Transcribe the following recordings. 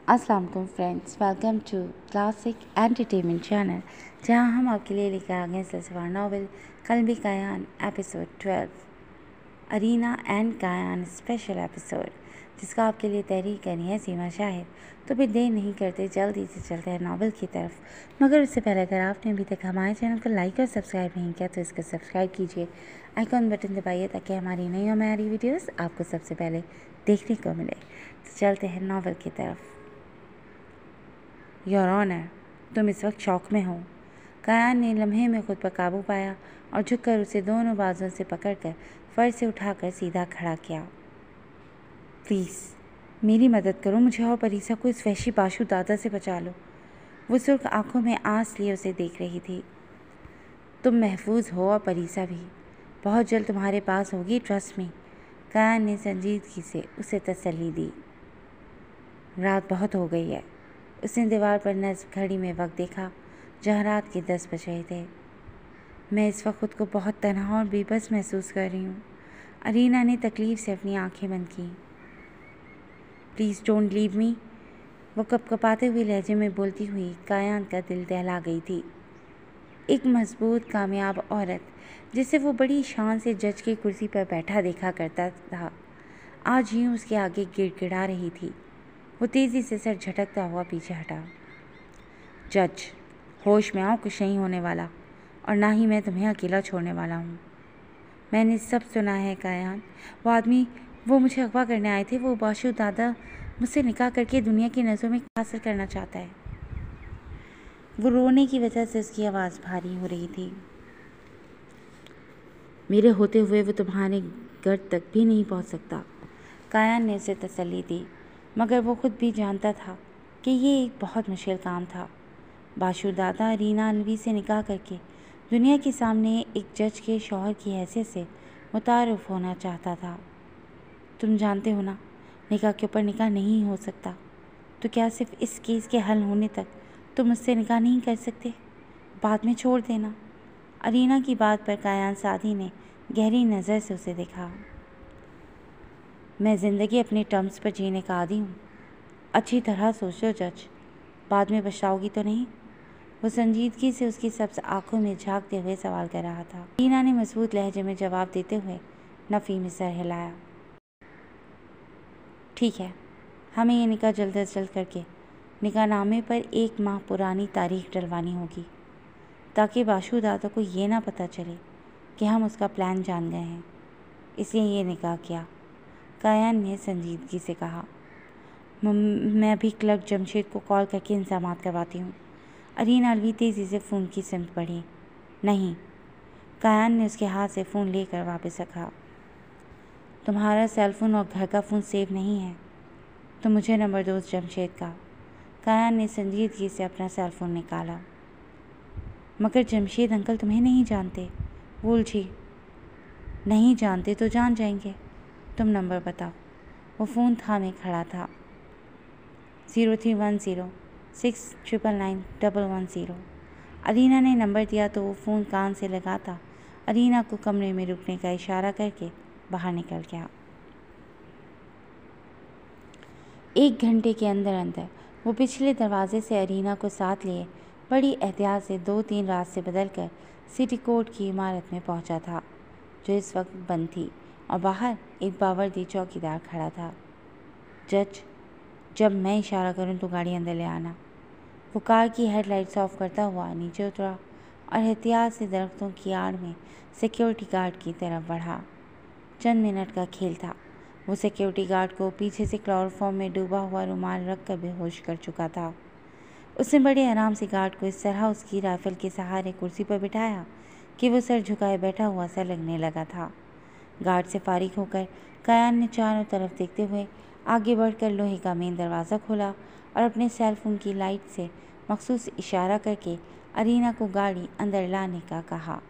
अस्सलाम वालेकुम friends, welcome to classic entertainment channel, जहां हम आपके लिए लेकर आ गए सिलसिला novel Kalbi Kayan episode 12 Arina and Kayan special episode, जिसका आपके लिए तहरीर करी है सीमा शाहिद। तो फिर देर नहीं करते, जल्दी से चलते हैं नावल की तरफ। मगर उससे पहले अगर आपने अभी तक हमारे चैनल को लाइक और सब्सक्राइब नहीं किया तो इसको सब्सक्राइब कीजिए, आइकॉन बटन दबाइए ताकि हमारी नई और नई वीडियोस आपको सबसे पहले देखने को मिले। तो चलते हैं नावल की तरफ। योर ऑनर, तुम इस वक्त शौक में हो। कायान ने लम्हे में खुद पर काबू पाया और झुककर उसे दोनों बाजुओं से पकड़कर फर्श से उठाकर सीधा खड़ा किया। प्लीज़ मेरी मदद करो, मुझे और परीसा को इस वहशी बाशु दादा से बचा लो। वो सुर्ख आंखों में आंस लिए उसे देख रही थी। तुम महफूज हो और परीसा भी बहुत जल्द तुम्हारे पास होगी, ट्रस्ट मी। कायान ने संजीदगी से उसे तसल्ली दी। रात बहुत हो गई है। उसने दीवार पर नज़्म घड़ी में वक्त देखा जहाँ रात के 10 बज रहे थे। मैं इस वक्त खुद को बहुत तन्हा और बेबस महसूस कर रही हूँ। अरीना ने तकलीफ़ से अपनी आंखें बंद की। प्लीज़ डोंट लीव मी, वो कपकपाते हुए लहजे में बोलती हुई कायान का दिल दहला गई थी। एक मजबूत कामयाब औरत जिसे वो बड़ी शान से जज की कुर्सी पर बैठा देखा करता था, आज यूँ उसके आगे गिड़गिड़ा रही थी। वो तेज़ी से सर झटकता हुआ पीछे हटा। जज, होश में आओ, कुछ नहीं होने वाला और ना ही मैं तुम्हें अकेला छोड़ने वाला हूँ। मैंने सब सुना है कायान। वो आदमी, वो मुझे अगवा करने आए थे। वो बाशु दादा मुझसे निकाह करके दुनिया की नज़रों में हासिल करना चाहता है। वो रोने की वजह से उसकी आवाज़ भारी हो रही थी। मेरे होते हुए वो तुम्हारे घर तक भी नहीं पहुँच सकता। कायान ने उसे तसल्ली दी, मगर वो खुद भी जानता था कि ये एक बहुत मुश्किल काम था। बाशु दादा अरीना अलवी से निकाह करके दुनिया के सामने एक जज के शौहर की हैसियत से मुतारुफ होना चाहता था। तुम जानते हो ना, निकाह के ऊपर निकाह नहीं हो सकता। तो क्या सिर्फ इस केस के हल होने तक तुम मुझसे निकाह नहीं कर सकते? बाद में छोड़ देना। अरीना की बात पर कायान सादी ने गहरी नज़र से उसे देखा। मैं ज़िंदगी अपने टर्म्स पर जीने का आदी हूँ। अच्छी तरह सोचो जज, बाद में पछताओगी तो नहीं? वो संजीदगी से उसकी सब्ज़ आंखों में झांकते हुए सवाल कर रहा था। रीना ने मजबूत लहजे में जवाब देते हुए नफ़ी में सर हिलाया। ठीक है, हमें ये निकाह जल्द अज जल्द करके निकाहनामे पर 1 माह पुरानी तारीख डलवानी होगी, ताकि बाशु दादा को ये ना पता चले कि हम उसका प्लान जान गए हैं, इसलिए ये निकाह किया। कायान ने संजीदगी से कहा। मैं अभी क्लर्क जमशेद को कॉल करके इंतजामात करवाती हूँ। अरीना अलवी तेज़ी से फ़ोन की सिमत बढ़ी। नहीं, कायान ने उसके हाथ से फ़ोन लेकर वापस रखा। तुम्हारा सेल फ़ोन और घर का फ़ोन सेव नहीं है, तो मुझे नंबर दो उस जमशेद का। कायान ने संजीदगी से अपना सेल फ़ोन निकाला। मगर जमशेद अंकल तुम्हें नहीं जानते, वो उलझी। नहीं जानते तो जान जाएंगे, तुम नंबर बताओ। वो फ़ोन थामे खड़ा था। 031069991110। अरीना ने नंबर दिया तो वो फ़ोन कान से लगाता अरीना को कमरे में रुकने का इशारा करके बाहर निकल गया। 1 घंटे के अंदर अंदर वो पिछले दरवाजे से अरीना को साथ लिए बड़ी एहतियात से 2-3 रास्ते बदलकर सिटी कोर्ट की इमारत में पहुंचा था, जो इस वक्त बंद थी, और बाहर एक बावर्दी चौकीदार खड़ा था। जज, जब मैं इशारा करूं तो गाड़ी अंदर ले आना। वो कार की हेडलाइट्स ऑफ करता हुआ नीचे उतरा और एहतियात से दरख्तों की आड़ में सिक्योरिटी गार्ड की तरफ बढ़ा। चंद मिनट का खेल था। वो सिक्योरिटी गार्ड को पीछे से क्लोरोफॉर्म में डूबा हुआ रुमाल रख कर बेहोश कर चुका था। उसने बड़े आराम से गार्ड को इस तरह उसकी राइफल के सहारे कुर्सी पर बिठाया कि वो सर झुकाए बैठा हुआ सा लगने लगा था। गार्ड से फारिग होकर कायान ने चारों तरफ देखते हुए आगे बढ़कर लोहे का मेन दरवाज़ा खोला और अपने सेल फोन की लाइट से मखसूस इशारा करके अरीना को गाड़ी अंदर लाने का कहा।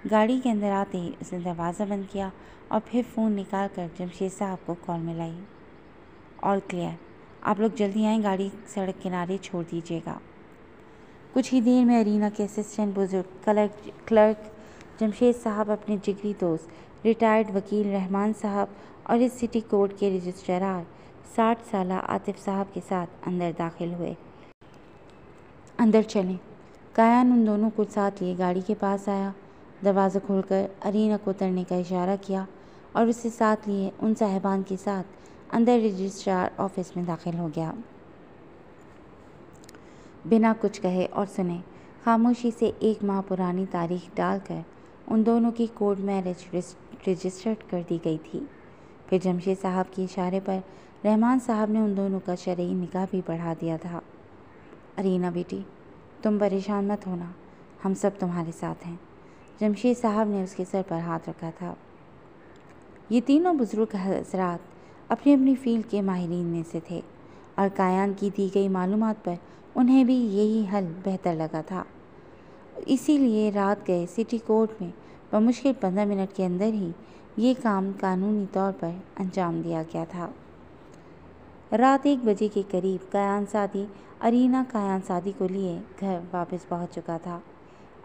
गाड़ी के अंदर आते ही उसने दरवाज़ा बंद किया और फिर फ़ोन निकाल कर जमशेद साहब को कॉल मिलाई। ऑल क्लियर, आप लोग जल्दी आएँ, गाड़ी सड़क किनारे छोड़ दीजिएगा। कुछ ही देर में अरीना के असिस्टेंट बुजुर्ग क्लर्क जमशेद साहब अपने जिगरी दोस्त रिटायर्ड वकील रहमान साहब और इस सिटी कोर्ट के रजिस्ट्रार 60 साला आतिफ साहब के साथ अंदर दाखिल हुए। अंदर चलें। कायान उन दोनों को साथ लिए गाड़ी के पास आया। दरवाज़ा खोलकर अरीना को उतरने का इशारा किया और उसे साथ लिए उन साहिबान के साथ अंदर रजिस्ट्रार ऑफिस में दाखिल हो गया। बिना कुछ कहे और सुने खामोशी से 1 माह पुरानी तारीख डालकर उन दोनों की कोर्ट मैरिज रजिस्टर्ड कर दी गई थी। फिर जमशेद साहब के इशारे पर रहमान साहब ने उन दोनों का शरई निकाह भी बढ़ा दिया था। अरीना बेटी, तुम परेशान मत होना, हम सब तुम्हारे साथ हैं। जमशेद साहब ने उसके सर पर हाथ रखा था। ये तीनों बुजुर्ग हजरात अपनी अपनी फील्ड के माहिरीन में से थे और कायान की दी गई मालूमात पर उन्हें भी यही हल बेहतर लगा था। इसीलिए रात गए सिटी कोर्ट में बमुश्किल 15 मिनट के अंदर ही ये काम कानूनी तौर पर अंजाम दिया गया था। रात 1 बजे के करीब अरीना कायान सादी को लिए घर वापस पहुंच चुका था।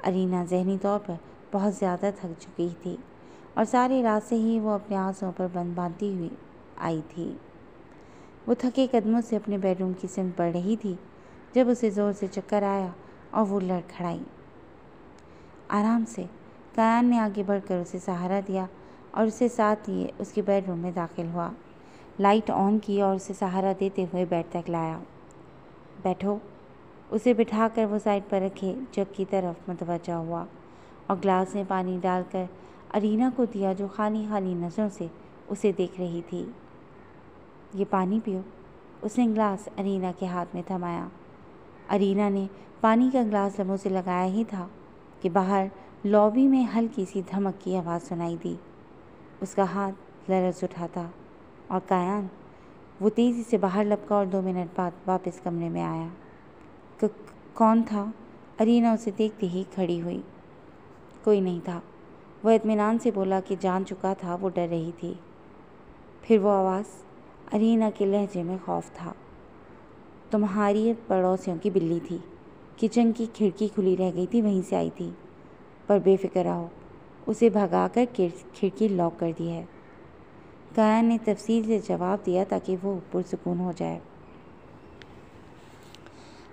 अरीना जहनी तौर पर बहुत ज़्यादा थक चुकी थी और सारी रात से ही वो अपने आंसुओं पर बंद बांधती हुई आई थी। वो थके कदमों से अपने बेडरूम की सिमत बढ़ रही थी जब उसे ज़ोर से चक्कर आया और वो लड़खड़ाई। आराम से। कायान ने आगे बढ़कर उसे सहारा दिया और उसे साथ लिए उसके बेडरूम में दाखिल हुआ। लाइट ऑन की और उसे सहारा देते हुए बेड तक लाया। बैठो। उसे बिठाकर वो साइड पर रखे जग की तरफ मुतवज्जा हुआ और ग्लास में पानी डालकर अरीना को दिया, जो खाली खाली नज़रों से उसे देख रही थी। ये पानी पियो। उसने गिलास अरीना के हाथ में थमाया। अरीना ने पानी का गिलास लबों से लगाया ही था कि बाहर लॉबी में हल्की सी धमक की आवाज़ सुनाई दी। उसका हाथ लरज़ उठा था और कायान वो तेज़ी से बाहर लपका और 2 मिनट बाद वापस कमरे में आया। कौन था? अरीना उसे देखते ही खड़ी हुई। कोई नहीं था। वह इत्मीनान से बोला कि जान चुका था वो डर रही थी। फिर वो आवाज़, अरीना के लहजे में खौफ था। तुम्हारी पड़ोसियों की बिल्ली थी। किचन की खिड़की खुली रह गई थी, वहीं से आई थी। पर बेफिक्र रहो, उसे भगाकर खिड़की लॉक कर दी है। कायान ने तफसील से जवाब दिया ताकि वो पुरसुकून हो जाए।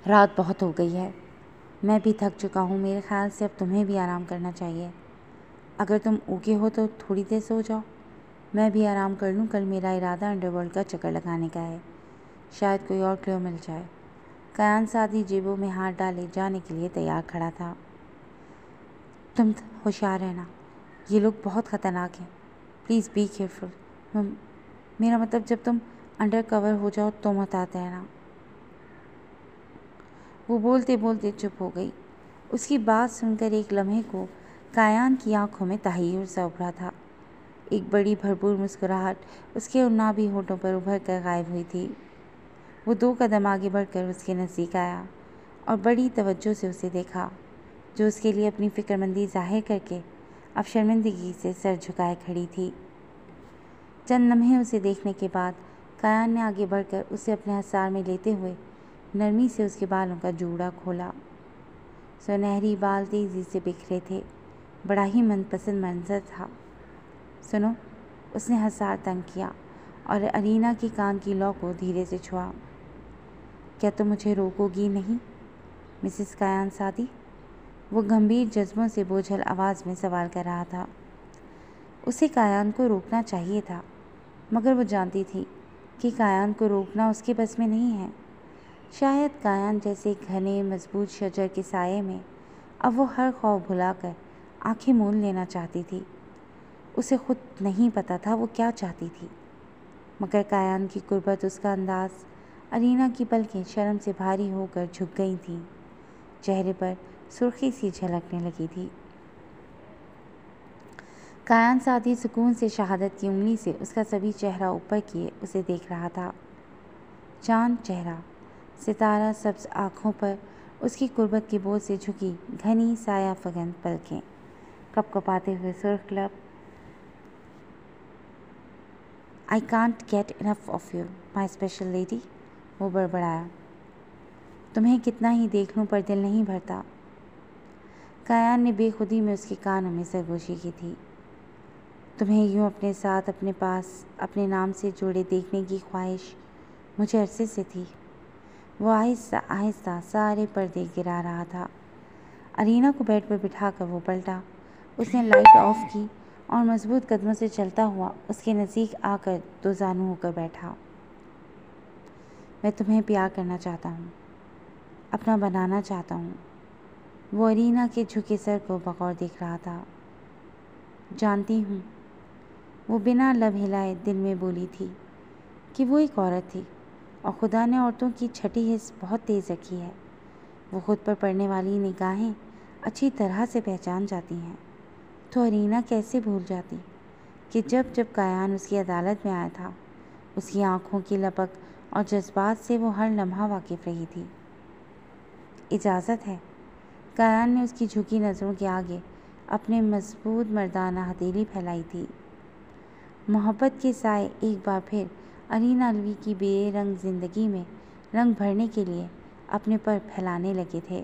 रात बहुत हो गई है, मैं भी थक चुका हूँ। मेरे ख्याल से अब तुम्हें भी आराम करना चाहिए। अगर तुम ओके हो तो थोड़ी देर सो जाओ, मैं भी आराम कर लूँ। कल मेरा इरादा अंडरवर्ल्ड का चक्कर लगाने का है, शायद कोई और क्लू मिल जाए। कायान सादी जेबों में हाथ डाले जाने के लिए तैयार खड़ा था। तुम होशियार रहना, ये लोग बहुत ख़तरनाक हैं। Please be careful. मेरा मतलब जब तुम अंडर कवर हो जाओ तो मत आते रहना। वो बोलते बोलते चुप हो गई। उसकी बात सुनकर एक लम्हे को कायान की आंखों में तहय्युर सा उभरा था। एक बड़ी भरपूर मुस्कुराहट उसके उन्नाबी होठों पर उभर कर गायब हुई थी। वो 2 कदम आगे बढ़कर उसके नज़दीक आया और बड़ी तवज्जो से उसे देखा, जो उसके लिए अपनी फ़िक्रमंदी ज़ाहिर करके अब शर्मिंदगी से सर झुकाए खड़ी थी। चंद लम्हे उसे देखने के बाद कायान ने आगे बढ़कर उसे अपने हसार में लेते हुए नरमी से उसके बालों का जूड़ा खोला। सुनहरी बाल तेज़ी से बिखरे थे। बड़ा ही मनपसंद मंजर था। सुनो, उसने हसार तंग किया और अरीना की कान की लौ को धीरे से छुआ। क्या तुम मुझे रोकोगी नहीं मिसेस कायान सादी? वो गंभीर जज्बों से बोझल आवाज़ में सवाल कर रहा था। उसे कायान को रोकना चाहिए था, मगर वो जानती थी कि कायान को रोकना उसके बस में नहीं है। शायद कायान जैसे घने मजबूत शजर के साये में अब वो हर खौफ भुलाकर आंखें मूंद लेना चाहती थी। उसे खुद नहीं पता था वो क्या चाहती थी, मगर कायान की कुर्बत, उसका अंदाज, अरीना की पलकें शर्म से भारी होकर झुक गई थीं। चेहरे पर सुर्खी सी झलकने लगी थी। कायान सादी सुकून से शहादत की उंगली से उसका सभी चेहरा ऊपर किए उसे देख रहा था। चांद चेहरा, सितारा सब्ज आँखों पर उसकी कुर्बत के बोझ से झुकी घनी साया फगन पलकें, कपकपाते हुए सुर्ख लब। I can't get enough of you my special lady, वो बड़बड़ाया। तुम्हें कितना ही देख लूँ पर दिल नहीं भरता। कायान ने बेखुदी में उसके कानों में सरगोशी की थी। तुम्हें यूँ अपने साथ, अपने पास, अपने नाम से जोड़े देखने की ख्वाहिश मुझे अरसे से थी। वो आहिस्ता आहिस्ता सारे पर्दे गिरा रहा था। अरीना को बेड पर बिठाकर वो पलटा। उसने लाइट ऑफ की और मजबूत कदमों से चलता हुआ उसके नज़दीक आकर दो जानू होकर बैठा। मैं तुम्हें प्यार करना चाहता हूँ, अपना बनाना चाहता हूँ। वो अरीना के झुके सर को बगौर देख रहा था। जानती हूँ, वो बिना लब हिलाए दिल में बोली थी कि वो एक औरत थी और खुदा ने औरतों की छठी हिस्स बहुत तेज़ रखी है। वो खुद पर पड़ने वाली निगाहें अच्छी तरह से पहचान जाती हैं। तो अरीना कैसे भूल जाती कि जब जब कायान उसकी अदालत में आया था, उसकी आँखों की लपक और जज्बात से वो हर लम्हा वाकिफ़ रही थी। इजाज़त है। कायान ने उसकी झुकी नज़रों के आगे अपने मजबूत मर्दाना हथेली फैलाई थी। मोहब्बत के साए एक बार फिर अरीना अलवी की बेरंग ज़िंदगी में रंग भरने के लिए अपने पर फैलाने लगे थे।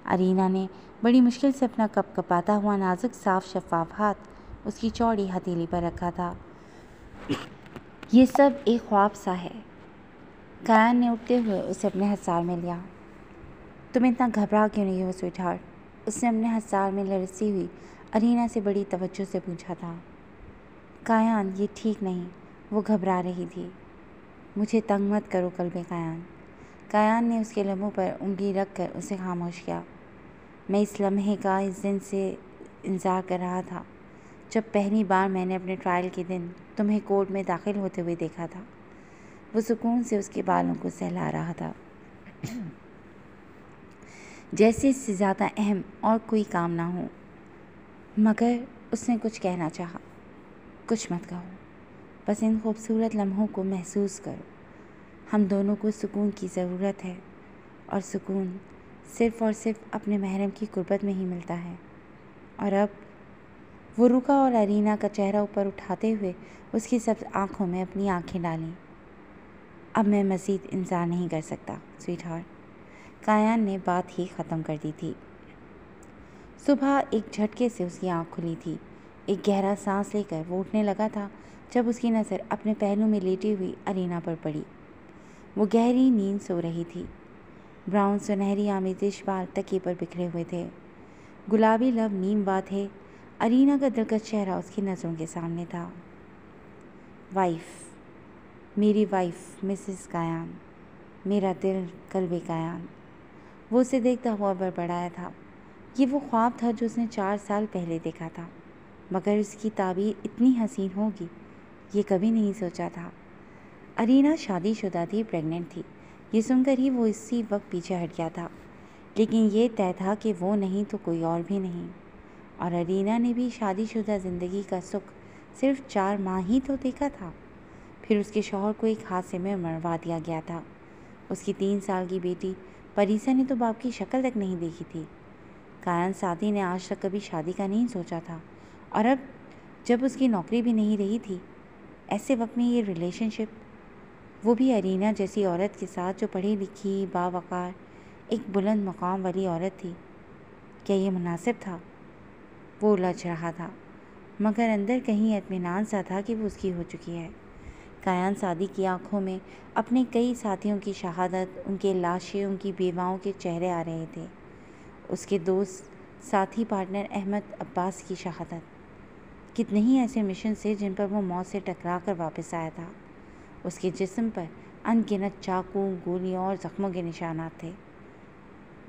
अरीना ने बड़ी मुश्किल से अपना कपकपाता हुआ नाजुक साफ शफाफ हाथ उसकी चौड़ी हथेली पर रखा था। ये सब एक ख्वाब सा है। कायान ने उठते हुए उसे अपने हसार में लिया। तुम इतना घबरा क्यों नहीं हो स्वीटहार्ट? उसने अपने हसार में लरसती हुई अरीना से बड़ी तवज्जो से पूछा था। कायान, ये ठीक नहीं। वो घबरा रही थी। मुझे तंग मत करो कल्बे कायान। कायान ने उसके लबों पर उंगली रख कर उसे खामोश किया। मैं इस लम्हे का इस दिन से इंतज़ार कर रहा था जब पहली बार मैंने अपने ट्रायल के दिन तुम्हें कोर्ट में दाखिल होते हुए देखा था। वो सुकून से उसके बालों को सहला रहा था, जैसे इससे ज़्यादा अहम और कोई काम ना हो। मगर उसने कुछ कहना चाहा। कुछ मत कहो, बस इन खूबसूरत लम्हों को महसूस करो। हम दोनों को सुकून की ज़रूरत है और सुकून सिर्फ़ और सिर्फ अपने महरम की कुर्बत में ही मिलता है। और अब वो रुका और अरीना का चेहरा ऊपर उठाते हुए उसकी सब आँखों में अपनी आँखें डालीं। अब मैं मज़ीद इंतज़ार नहीं कर सकता स्वीटहार्ट। कायान ने बात ही ख़त्म कर दी थी। सुबह एक झटके से उसकी आँख खुली थी। एक गहरा सांस लेकर वो उठने लगा था जब उसकी नज़र अपने पहलू में लेटी हुई अरीना पर पड़ी। वो गहरी नींद सो रही थी। ब्राउन सुनहरी आमेज़िश बाल तकिए पर बिखरे हुए थे। गुलाबी लब नीमवा थे। अरीना का दिलकश चेहरा उसकी नज़रों के सामने था। वाइफ, मेरी वाइफ मिसेस कायान, मेरा दिल कल्बे कायान। वो उसे देखता हुआ बड़बड़ाया था। ये वो ख्वाब था जो उसने 4 साल पहले देखा था, मगर उसकी ताबीर इतनी हसीन होगी ये कभी नहीं सोचा था। अरीना शादीशुदा थी, प्रेग्नेंट थी। ये सुनकर ही वो इसी वक्त पीछे हट गया था, लेकिन ये तय था कि वो नहीं तो कोई और भी नहीं। और अरीना ने भी शादीशुदा ज़िंदगी का सुख सिर्फ 4 माह ही तो देखा था। फिर उसके शौहर को एक हादसे में मरवा दिया गया था। उसकी 3 साल की बेटी परीसा ने तो बाप की शक्ल तक नहीं देखी थी। कायान सादी ने आज तक कभी शादी का नहीं सोचा था, और अब जब उसकी नौकरी भी नहीं रही थी, ऐसे वक्त में ये रिलेशनशिप, वो भी अरीना जैसी औरत के साथ जो पढ़ी लिखी, बावकार, एक बुलंद मकाम वाली औरत थी, क्या ये मुनासिब था? वो उलझ रहा था, मगर अंदर कहीं इत्मीनान सा था कि वो उसकी हो चुकी है। कायान सादी की आंखों में अपने कई साथियों की शहादत, उनके लाशें, उनकी बेवाओं के चेहरे आ रहे थे। उसके दोस्त, साथी, पार्टनर अहमद अब्बास की शहादत। कितने ही ऐसे मिशन से जिन पर वो मौत से टकरा कर वापस आया था। उसके जिस्म पर अनगिनत चाकू, गोलियों और ज़ख्मों के निशानात थे।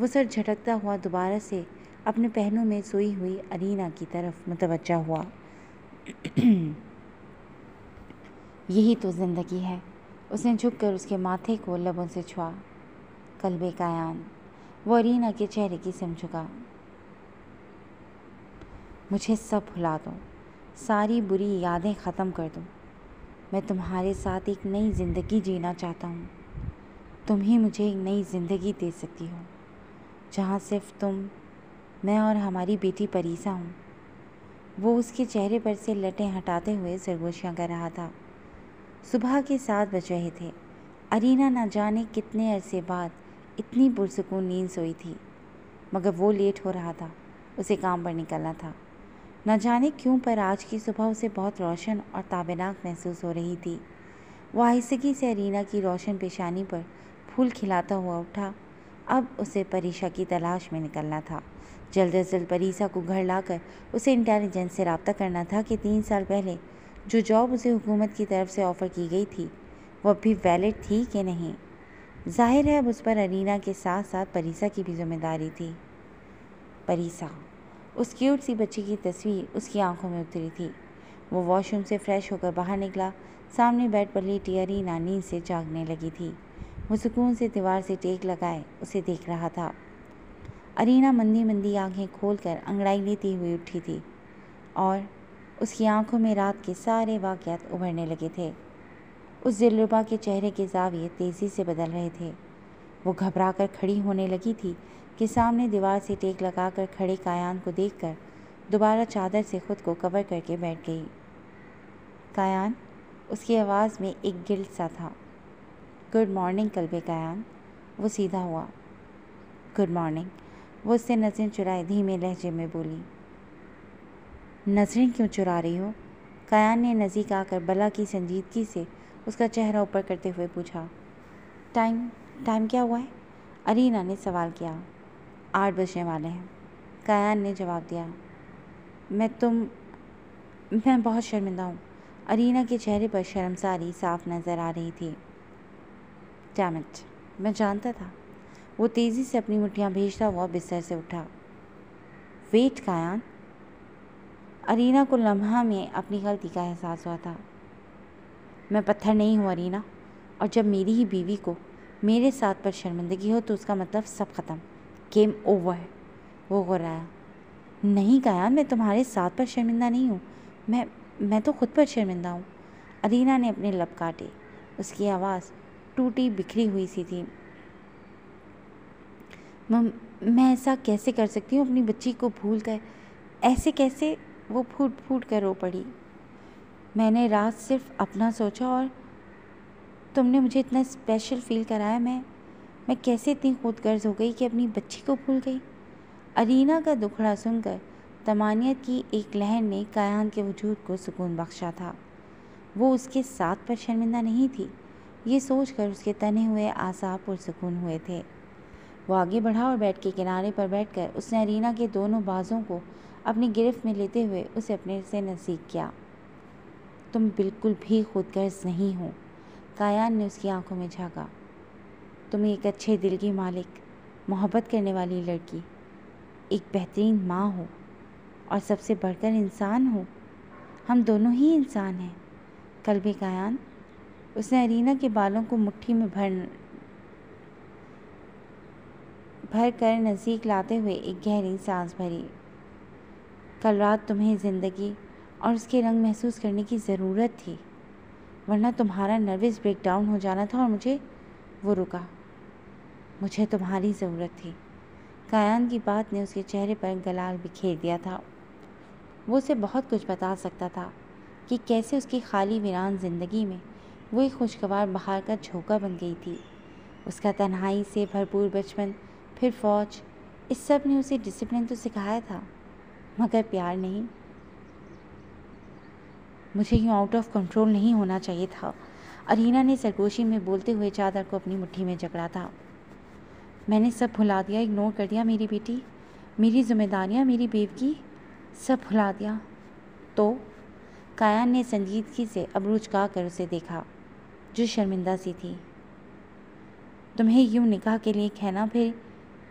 वो सर झटकता हुआ दोबारा से अपने पहलू में सोई हुई अरीना की तरफ मुतवज्जा हुआ। यही तो ज़िंदगी है। उसने झुककर उसके माथे को लबों से छुआ। कल्बे कायान। वो अरीना के चेहरे की सिम झुका। मुझे सब भुला दो, सारी बुरी यादें ख़त्म कर दो। मैं तुम्हारे साथ एक नई ज़िंदगी जीना चाहता हूँ। तुम ही मुझे एक नई ज़िंदगी दे सकती हो, जहाँ सिर्फ तुम, मैं और हमारी बेटी परीसा हूँ। वो उसके चेहरे पर से लटें हटाते हुए सरगोशियाँ कर रहा था। सुबह के 7 बज रहे थे। अरीना न जाने कितने अरसे बाद इतनी पुरसुकून नींद सोई थी, मगर वो लेट हो रहा था, उसे काम पर निकलना था। न जाने क्यों पर आज की सुबह उसे बहुत रोशन और ताबेनाक महसूस हो रही थी। वो आहिस्तगी से अरीना की रोशन पेशानी पर फूल खिलाता हुआ उठा। अब उसे परीक्षा की तलाश में निकलना था। जल्द अज जल्द परीक्षा को घर लाकर उसे इंटेलिजेंस से रब्ता करना था कि 3 साल पहले जो जॉब उसे हुकूमत की तरफ से ऑफ़र की गई थी वो अब भी वैलिड थी कि नहीं। जाहिर है अब उस पर अरीना के साथ साथ परीक्षा की भी जिम्मेदारी थी। परीक्षा, उस क्यूट सी बच्ची की तस्वीर उसकी आंखों में उतरी थी। वो वॉशरूम से फ्रेश होकर बाहर निकला। सामने बेड पर लेटी अरीना नींद से जागने लगी थी। वो सुकून से दीवार से टेक लगाए उसे देख रहा था। अरीना मंदी मंदी आंखें खोलकर अंगड़ाई लेती हुई उठी थी और उसकी आंखों में रात के सारे वाक़यात उभरने लगे थे। उस दिलरुबा के चेहरे के ज़ाविये तेज़ी से बदल रहे थे। वो घबराकर खड़ी होने लगी थी कि सामने दीवार से टेक लगाकर खड़े कायान को देखकर दोबारा चादर से खुद को कवर करके बैठ गई। कायान, उसकी आवाज़ में एक गिल्ट सा था। Good morning Kalbe Kayan. वो सीधा हुआ। Good morning. वो उससे नज़रें चुराए धीमे लहजे में बोली। नज़रें क्यों चुरा रही हो? कायान ने नज़दीक आकर बला की संजीदगी से उसका चेहरा ऊपर करते हुए पूछा। टाइम क्या हुआ है? अरीना ने सवाल किया। 8 बजने वाले हैं, कायान ने जवाब दिया। मैं बहुत शर्मिंदा हूँ। अरीना के चेहरे पर शर्मसारी साफ नज़र आ रही थी। डैम इट, मैं जानता था। वो तेज़ी से अपनी मुट्ठियाँ भेजता हुआ बिस्तर से उठा। Wait Kayan. अरीना को लम्हा में अपनी गलती का एहसास हुआ था। मैं पत्थर नहीं हूँ अरीना, और जब मेरी ही बीवी को मेरे साथ पर शर्मिंदगी हो तो उसका मतलब सब ख़त्म, गेम ओवर। वो गुर्राया। नहीं कायान, मैं तुम्हारे साथ पर शर्मिंदा नहीं हूँ, मैं तो खुद पर शर्मिंदा हूँ। अरीना ने अपने लब काटे। उसकी आवाज़ टूटी बिखरी हुई सी थी। मैं ऐसा कैसे कर सकती हूँ अपनी बच्ची को भूल कर? ऐसे कैसे? वो फूट फूट कर रो पड़ी। मैंने रात सिर्फ अपना सोचा और तुमने मुझे इतना स्पेशल फील कराया। मैं कैसे इतनी खुदगर्ज हो गई कि अपनी बच्ची को भूल गई। अरीना का दुखड़ा सुनकर तमानियत की एक लहर ने कायान के वजूद को सुकून बख्शा था। वो उसके साथ पर शर्मिंदा नहीं थी, ये सोचकर उसके तने हुए आसाब पुरसुकून हुए थे। वो आगे बढ़ा और बेड के किनारे पर बैठकर उसने अरीना के दोनों बाजों को अपनी गिरफ्त में लेते हुए उसे अपने से नज़दीक किया। तुम बिल्कुल भी खुदगर्ज नहीं हो। कायान ने उसकी आंखों में झांका। तुम एक अच्छे दिल की मालिक, मोहब्बत करने वाली लड़की, एक बेहतरीन माँ हो और सबसे बढ़कर इंसान हो। हम दोनों ही इंसान हैं कल्बे कायान। उसने अरीना के बालों को मुट्ठी में भर कर नज़दीक लाते हुए एक गहरी सांस भरी। कल रात तुम्हें ज़िंदगी और उसके रंग महसूस करने की ज़रूरत थी, वरना तुम्हारा नर्वस ब्रेकडाउन हो जाना था और वो रुका। मुझे तुम्हारी ज़रूरत थी। कायान की बात ने उसके चेहरे पर गलाल बिखेर दिया था। वो उसे बहुत कुछ बता सकता था कि कैसे उसकी खाली वीरान ज़िंदगी में वो एक खुशगवार बहार का झोंका बन गई थी। उसका तन्हाई से भरपूर बचपन, फिर फ़ौज, इस सब ने उसे डिसिप्लिन तो सिखाया था, मगर प्यार नहीं। मुझे यूँ आउट ऑफ कंट्रोल नहीं होना चाहिए था। अरीना ने सरगोशी में बोलते हुए चादर को अपनी मुट्ठी में जकड़ा था। मैंने सब भुला दिया, इग्नोर कर दिया मेरी बेटी, मेरी जिम्मेदारियाँ, मेरी बेवकी, सब भुला दिया। तो कायान ने संजीदगी से अब्रू झुका कर उसे देखा, जो शर्मिंदा सी थी। तुम्हें यूँ निकाह के लिए कहना, फिर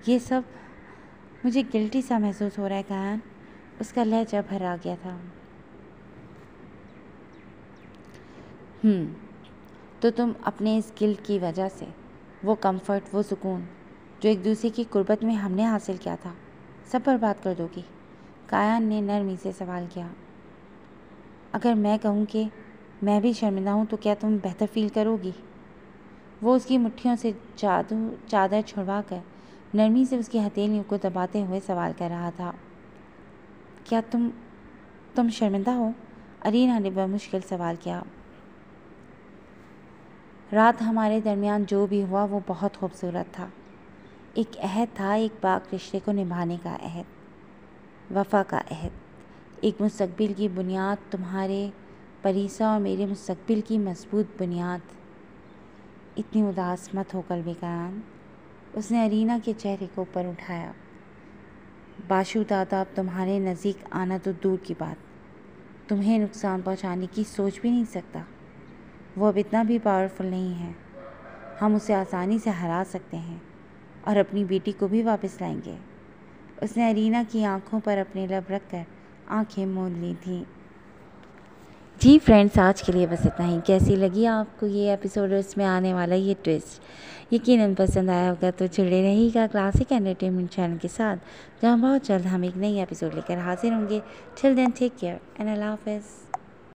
ये सब, मुझे गिल्टी सा महसूस हो रहा है कायान। उसका लहजा भर आ गया था। तो तुम अपने इस गिल्ट की वजह से वो कंफर्ट, वो सुकून जो एक दूसरे की कुर्बत में हमने हासिल किया था, सब बर्बाद कर दोगी? कायान ने नरमी से सवाल किया। अगर मैं कहूँ कि मैं भी शर्मिंदा हूँ तो क्या तुम बेहतर फील करोगी? वो उसकी मुट्ठियों से चादर छुड़वा कर नरमी से उसकी हथेलियों को दबाते हुए सवाल कर रहा था। क्या तुम शर्मिंदा हो? अरीना ने बमुश्किल सवाल किया। रात हमारे दरमियान जो भी हुआ वो बहुत खूबसूरत था। एक अहद था, एक पाक रिश्ते को निभाने का अहद, वफ़ा का अहद, एक मुस्तकबिल की बुनियाद तुम्हारे परीसा और मेरे मुस्तकबिल की मजबूत बुनियाद। इतनी उदास मत हो कल्बे कायान। उसने अरीना के चेहरे को ऊपर उठाया। बाशु दादा, अब तुम्हारे नज़दीक आना तो दूर की बात, तुम्हें नुकसान पहुंचाने की सोच भी नहीं सकता। वो अब इतना भी पावरफुल नहीं है। हम उसे आसानी से हरा सकते हैं और अपनी बेटी को भी वापस लाएंगे। उसने अरीना की आंखों पर अपने लब रखकर आंखें मूंद ली थीं। जी फ्रेंड्स, आज के लिए बस इतना ही। कैसी लगी आपको ये एपिसोड और इसमें आने वाला ये ट्विस्ट? यकीनन पसंद आया होगा तो जुड़े रहिएगा क्लासिक एंटरटेनमेंट चैनल के साथ, जहां बहुत जल्द हम एक नई एपिसोड लेकर हाजिर होंगे। Till then take care and अल्लाह हाफ़िज़।